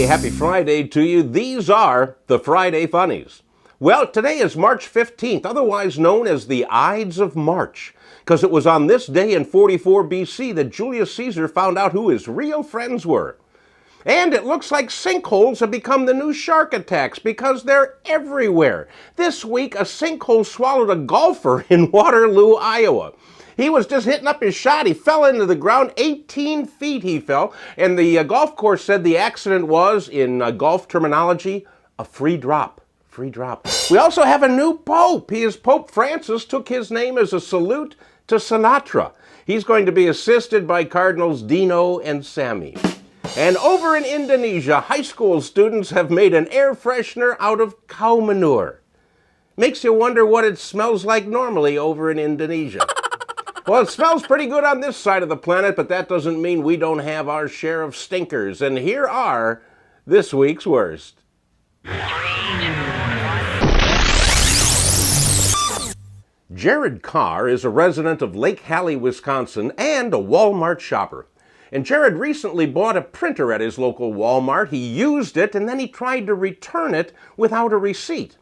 happy Friday to you. These are the Friday Funnies. Well, today is March 15th, otherwise known as the Ides of March, because it was on this day in 44 BC that Julius Caesar found out who his real friends were. And it looks like sinkholes have become the new shark attacks because they're everywhere. This week, a sinkhole swallowed a golfer in Waterloo, Iowa. He was just hitting up his shot. He fell into the ground. 18 feet he fell. And the golf course said the accident was, in golf terminology, a free drop. Free drop. We also have a new pope. Pope Francis took his name as a salute to Sinatra. He's going to be assisted by Cardinals Dino and Sammy. And over in Indonesia, high school students have made an air freshener out of cow manure. Makes you wonder what it smells like normally over in Indonesia. Well, it smells pretty good on this side of the planet, but that doesn't mean we don't have our share of stinkers. And here are this week's worst. Jared Carr is a resident of Lake Hallie, Wisconsin, and a Wal-Mart shopper. And Jared recently bought a printer at his local Wal-Mart. He used it, and then he tried to return it without a receipt.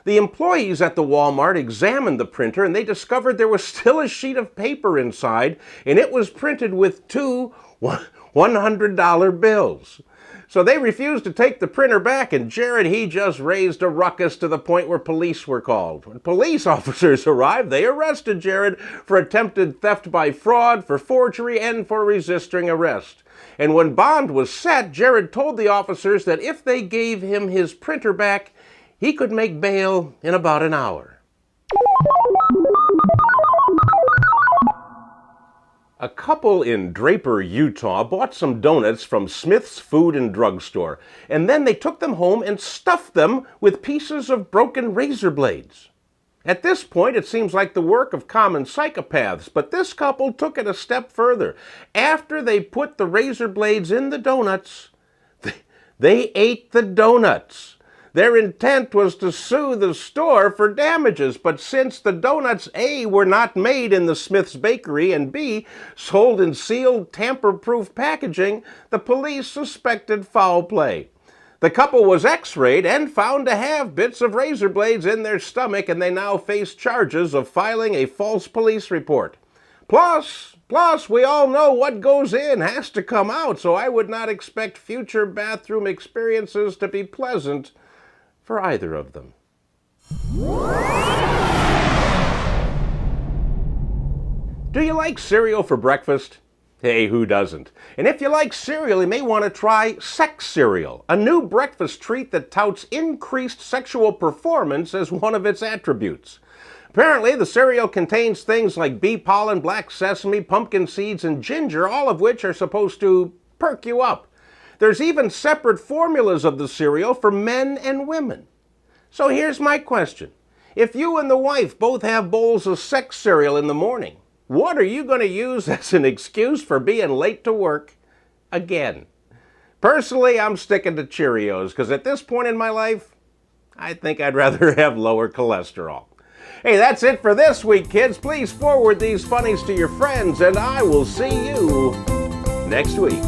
The employees at the Wal-Mart examined the printer, and they discovered there was still a sheet of paper inside, and it was printed with two $100 bills. So they refused to take the printer back, and Jared, he just raised a ruckus to the point where police were called. When police officers arrived, they arrested Jared for attempted theft by fraud, for forgery, and for resisting arrest. And when bond was set, Jared told the officers that if they gave him his printer back, he could make bail in about an hour. A couple in Draper, Utah bought some donuts from Smith's Food and Drug Store, and then they took them home and stuffed them with pieces of broken razor blades. At this point, it seems like the work of common psychopaths, but this couple took it a step further. After they put the razor blades in the donuts, they ate the donuts. Their intent was to sue the store for damages, but since the donuts, A, were not made in the Smith's bakery, and B, sold in sealed, tamper-proof packaging, the police suspected foul play. The couple was x-rayed and found to have bits of razor blades in their stomach, and they now face charges of filing a false police report. Plus, we all know what goes in has to come out, so I would not expect future bathroom experiences to be pleasant for either of them. Do you like cereal for breakfast? Hey, who doesn't? And if you like cereal, you may want to try Sex Cereal, a new breakfast treat that touts increased sexual performance as one of its attributes. Apparently, the cereal contains things like bee pollen, black sesame, pumpkin seeds, and ginger, all of which are supposed to perk you up. There's even separate formulas of the cereal for men and women. So here's my question. If you and the wife both have bowls of Sex Cereal in the morning, what are you going to use as an excuse for being late to work again? Personally, I'm sticking to Cheerios, because at this point in my life, I think I'd rather have lower cholesterol. Hey, that's it for this week, kids. Please forward these funnies to your friends, and I will see you next week.